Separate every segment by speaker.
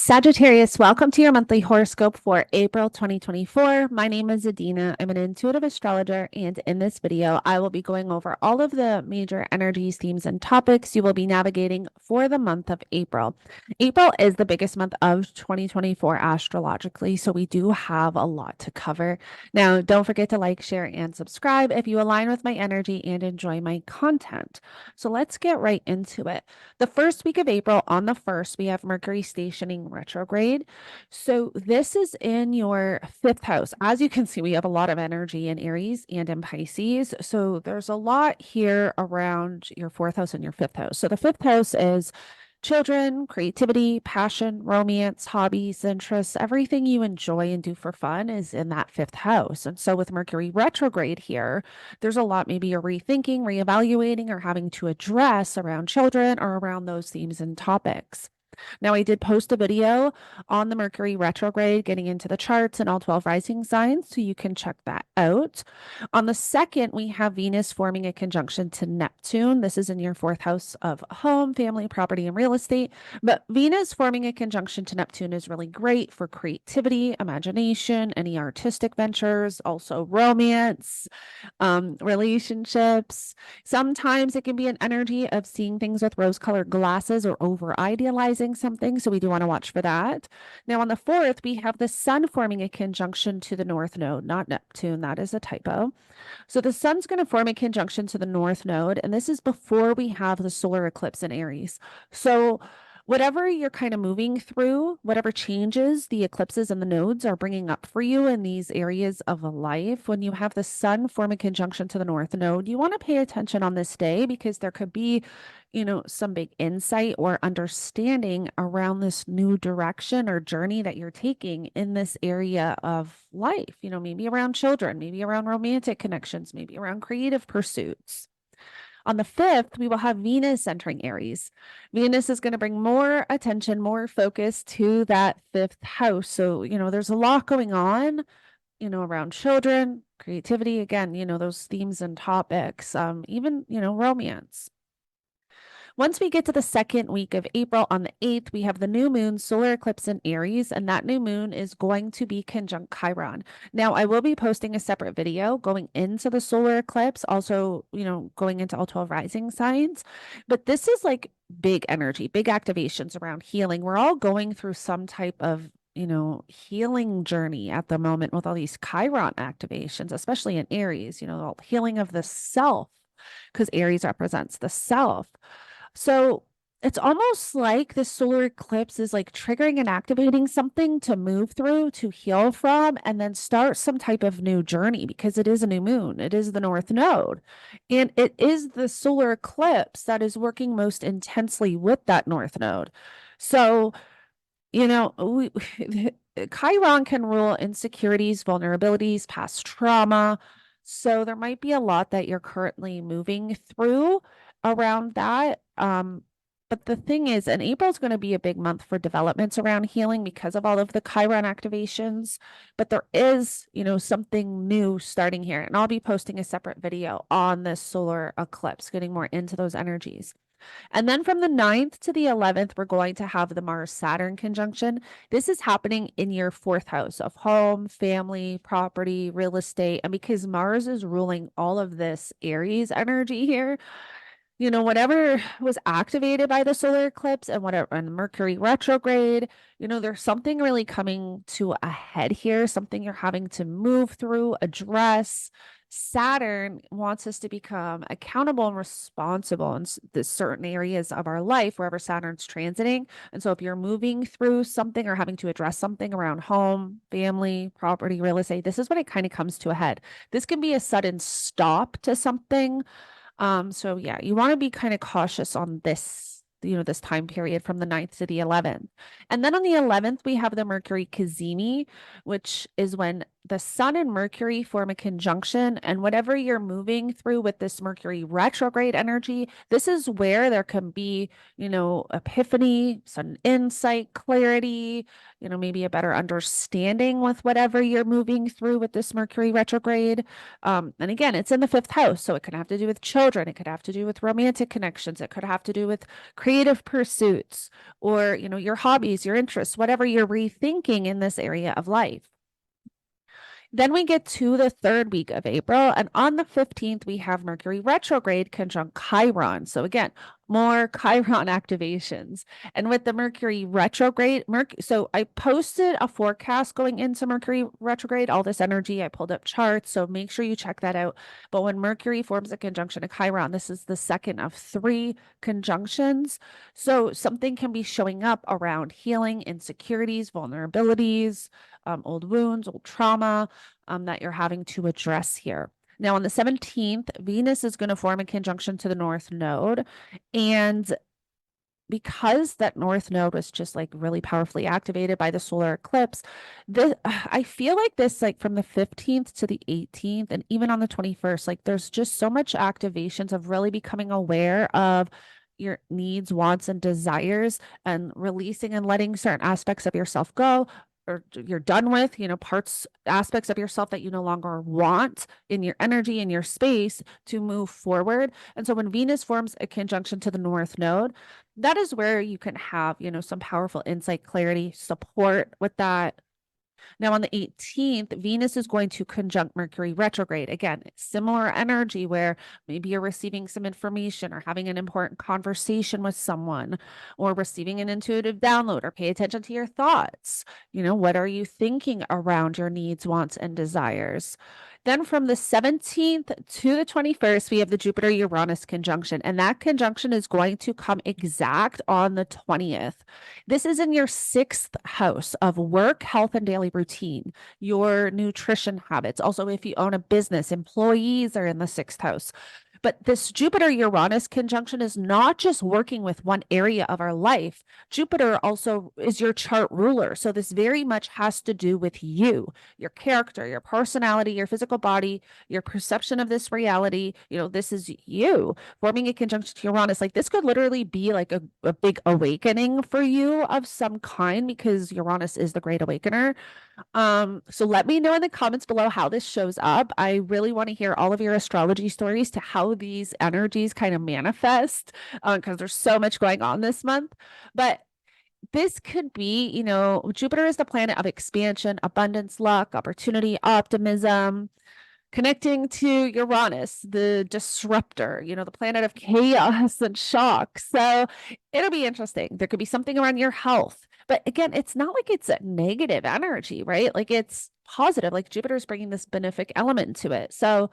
Speaker 1: Sagittarius, welcome to your monthly horoscope for April 2024. My name is Adina. I'm an intuitive astrologer, and in this video, I will be going over all of the major energies, themes, and topics you will be navigating for the month of April. April is the biggest month of 2024 astrologically, so we do have a lot to cover. Now, don't forget to like, share, and subscribe if you align with my energy and enjoy my content. So let's get right into it. The first week of April, on the 1st, we have Mercury stationing retrograde. So this is in your fifth house. As you can see, we have a lot of energy in Aries and in Pisces. So there's a lot here around your fourth house and your fifth house. So the fifth house is children, creativity, passion, romance, hobbies, interests, everything you enjoy and do for fun is in that fifth house. And so with Mercury retrograde here, there's a lot maybe you're rethinking, reevaluating, or having to address around children or around those themes and topics. Now, I did post a video on the Mercury retrograde, getting into the charts and all 12 rising signs, so you can check that out. On the 2nd, we have Venus forming a conjunction to Neptune. This is in your fourth house of home, family, property, and real estate. But Venus forming a conjunction to Neptune is really great for creativity, imagination, any artistic ventures, also romance, relationships. Sometimes it can be an energy of seeing things with rose-colored glasses or over-idealizing something, so we do want to watch for that. Now, on the 4th, we have the Sun forming a conjunction to the North Node, not Neptune. That is a typo. So the Sun's going to form a conjunction to the North Node, and this is before we have the solar eclipse in Aries. So whatever you're kind of moving through, whatever changes the eclipses and the nodes are bringing up for you in these areas of life, when you have the Sun form a conjunction to the North Node, you want to pay attention on this day because there could be, some big insight or understanding around this new direction or journey that you're taking in this area of life, maybe around children, maybe around romantic connections, maybe around creative pursuits. On the 5th, we will have Venus entering Aries. Venus is going to bring more attention, more focus to that fifth house. So, there's a lot going on, around children, creativity, again, those themes and topics, even, romance. Once we get to the second week of April, on the 8th, we have the new moon solar eclipse in Aries, and that new moon is going to be conjunct Chiron. Now, I will be posting a separate video going into the solar eclipse, also, going into all 12 rising signs. But this is like big energy, big activations around healing. We're all going through some type of healing journey at the moment with all these Chiron activations, especially in Aries, the healing of the self, because Aries represents the self. So it's almost like this solar eclipse is like triggering and activating something to move through, to heal from, and then start some type of new journey because it is a new moon. It is the North Node. And it is the solar eclipse that is working most intensely with that North Node. So, Chiron can rule insecurities, vulnerabilities, past trauma. So there might be a lot that you're currently moving through around that. But the thing is, and April's going to be a big month for developments around healing because of all of the Chiron activations. But there is, something new starting here. And I'll be posting a separate video on this solar eclipse, getting more into those energies. And then from the 9th to the 11th, we're going to have the Mars-Saturn conjunction. This is happening in your fourth house of home, family, property, real estate. And because Mars is ruling all of this Aries energy here, whatever was activated by the solar eclipse and whatever and Mercury retrograde, there's something really coming to a head here, something you're having to move through, address. Saturn wants us to become accountable and responsible in the certain areas of our life, wherever Saturn's transiting. And so if you're moving through something or having to address something around home, family, property, real estate, this is when it kind of comes to a head. This can be a sudden stop to something. So yeah, you want to be kind of cautious on this, this time period from the 9th to the 11th. And then on the 11th, we have the Mercury cazimi, which is when the sun and Mercury form a conjunction, and whatever you're moving through with this Mercury retrograde energy, this is where there can be, epiphany, sudden insight, clarity, maybe a better understanding with whatever you're moving through with this Mercury retrograde. And again, it's in the fifth house, so it could have to do with children, it could have to do with romantic connections, it could have to do with creative pursuits, or, your hobbies, your interests, whatever you're rethinking in this area of life. Then we get to the third week of April, and on the 15th, we have Mercury retrograde conjunct Chiron. So again, more Chiron activations. And with the Mercury retrograde, so I posted a forecast going into Mercury retrograde, all this energy. I pulled up charts, so make sure you check that out. But when Mercury forms a conjunction to Chiron, this is the second of 3 conjunctions. So something can be showing up around healing, insecurities, vulnerabilities, old wounds, old trauma that you're having to address here. Now, on the 17th, Venus is going to form a conjunction to the North Node. And because that North Node was just like really powerfully activated by the solar eclipse, I feel like this, like from the 15th to the 18th, and even on the 21st, like there's just so much activations of really becoming aware of your needs, wants, and desires, and releasing and letting certain aspects of yourself go, or you're done with, aspects of yourself that you no longer want in your energy, in your space to move forward. And so when Venus forms a conjunction to the North Node, that is where you can have, some powerful insight, clarity, support with that. Now, on the 18th, Venus is going to conjunct Mercury retrograde. Again, similar energy where maybe you're receiving some information or having an important conversation with someone, or receiving an intuitive download, or pay attention to your thoughts. What are you thinking around your needs, wants, and desires? Then from the 17th to the 21st, we have the Jupiter-Uranus conjunction, and that conjunction is going to come exact on the 20th. This is in your 6th house of work, health, and daily routine, your nutrition habits. Also, if you own a business, employees are in the 6th house. But this Jupiter-Uranus conjunction is not just working with one area of our life. Jupiter also is your chart ruler. So this very much has to do with you, your character, your personality, your physical body, your perception of this reality. This is you forming a conjunction to Uranus. Like this could literally be like a big awakening for you of some kind, because Uranus is the great awakener. So let me know in the comments below how this shows up. I really want to hear all of your astrology stories to how these energies kind of manifest, because there's so much going on this month. But this could be, Jupiter is the planet of expansion, abundance, luck, opportunity, optimism, connecting to Uranus, the disruptor, the planet of chaos and shock. So it'll be interesting. There could be something around your health. But again, it's not like it's a negative energy, right? Like it's positive. Like Jupiter's bringing this benefic element to it. So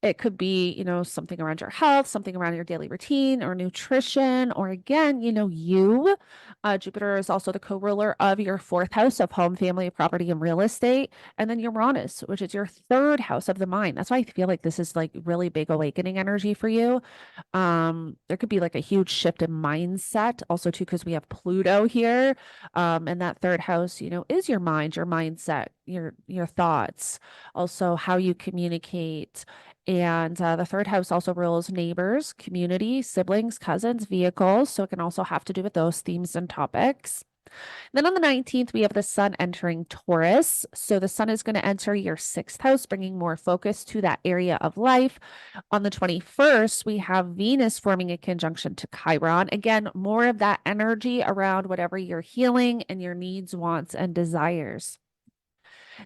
Speaker 1: it could be, something around your health, something around your daily routine or nutrition, or again, you. Jupiter is also the co-ruler of your 4th house of home, family, property, and real estate. And then Uranus, which is your 3rd house of the mind. That's why I feel like this is like really big awakening energy for you. There could be like a huge shift in mindset also too, because we have Pluto here. And that 3rd house, is your mind, your mindset, your thoughts, also how you communicate. And the 3rd house also rules neighbors, community, siblings, cousins, vehicles. So it can also have to do with those themes and topics. Then on the 19th, we have the sun entering Taurus. So the sun is going to enter your 6th house, bringing more focus to that area of life. On the 21st, we have Venus forming a conjunction to Chiron. Again, more of that energy around whatever you're healing and your needs, wants, and desires.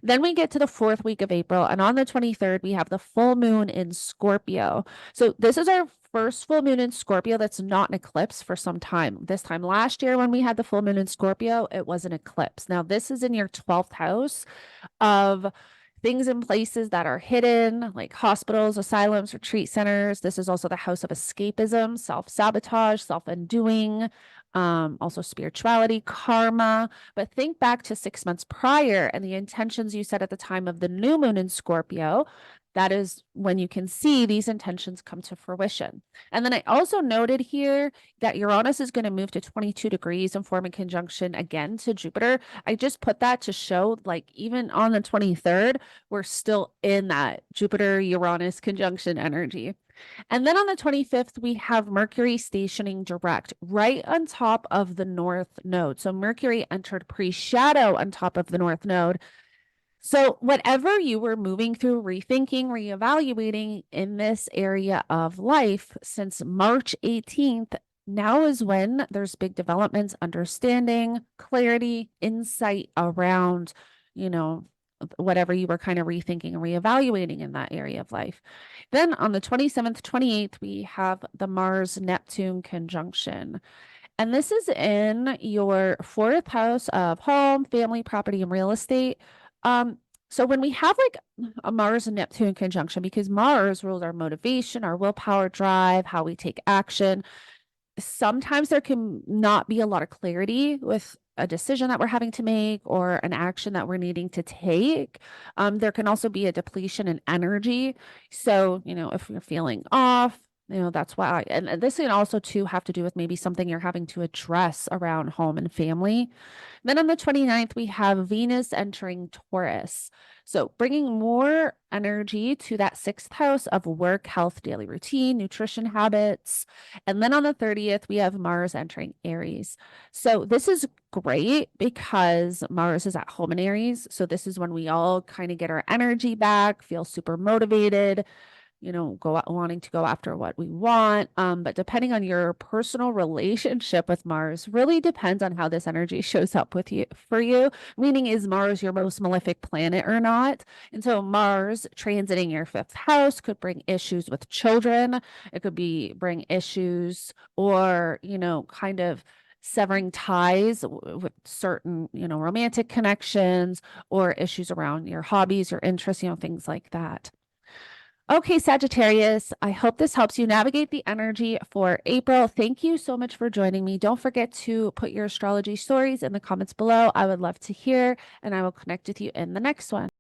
Speaker 1: Then we get to the 4th week of April, and on the 23rd, we have the full moon in Scorpio. So this is our first full moon in Scorpio that's not an eclipse for some time. This time last year when we had the full moon in Scorpio, it was an eclipse. Now this is in your 12th house of things and places that are hidden, like hospitals, asylums, retreat centers. This is also the house of escapism, self-sabotage, self-undoing, also spirituality, karma. But think back to 6 months prior and the intentions you set at the time of the new moon in Scorpio. that is when you can see these intentions come to fruition. And then I also noted here that Uranus is going to move to 22 degrees and form a conjunction again to Jupiter. I just put that to show, like, even on the 23rd, we're still in that Jupiter-Uranus conjunction energy. And then on the 25th, we have Mercury stationing direct right on top of the North Node. So Mercury entered pre-shadow on top of the North Node. So whatever you were moving through, rethinking, reevaluating in this area of life since March 18th, now is when there's big developments, understanding, clarity, insight around, whatever you were kind of rethinking and reevaluating in that area of life. Then on the 27th, 28th, we have the Mars-Neptune conjunction. And this is in your fourth house of home, family, property, and real estate. So when we have like a Mars and Neptune conjunction, because Mars rules our motivation, our willpower, drive, how we take action, sometimes there can not be a lot of clarity with a decision that we're having to make or an action that we're needing to take. There can also be a depletion in energy. So, if you're feeling off, that's why. And this can also too have to do with maybe something you're having to address around home and family. Then on the 29th, we have Venus entering Taurus. So bringing more energy to that sixth house of work, health, daily routine, nutrition habits. And then on the 30th, we have Mars entering Aries. So this is great because Mars is at home in Aries. So this is when we all kind of get our energy back, feel super motivated, go out wanting to go after what we want. But depending on your personal relationship with Mars really depends on how this energy shows up for you, meaning is Mars your most malefic planet or not? And so Mars transiting your fifth house could bring issues with children. It could bring issues or, kind of severing ties with certain, romantic connections or issues around your hobbies, your interests, things like that. Okay, Sagittarius, I hope this helps you navigate the energy for April. Thank you so much for joining me. Don't forget to put your astrology stories in the comments below. I would love to hear, and I will connect with you in the next one.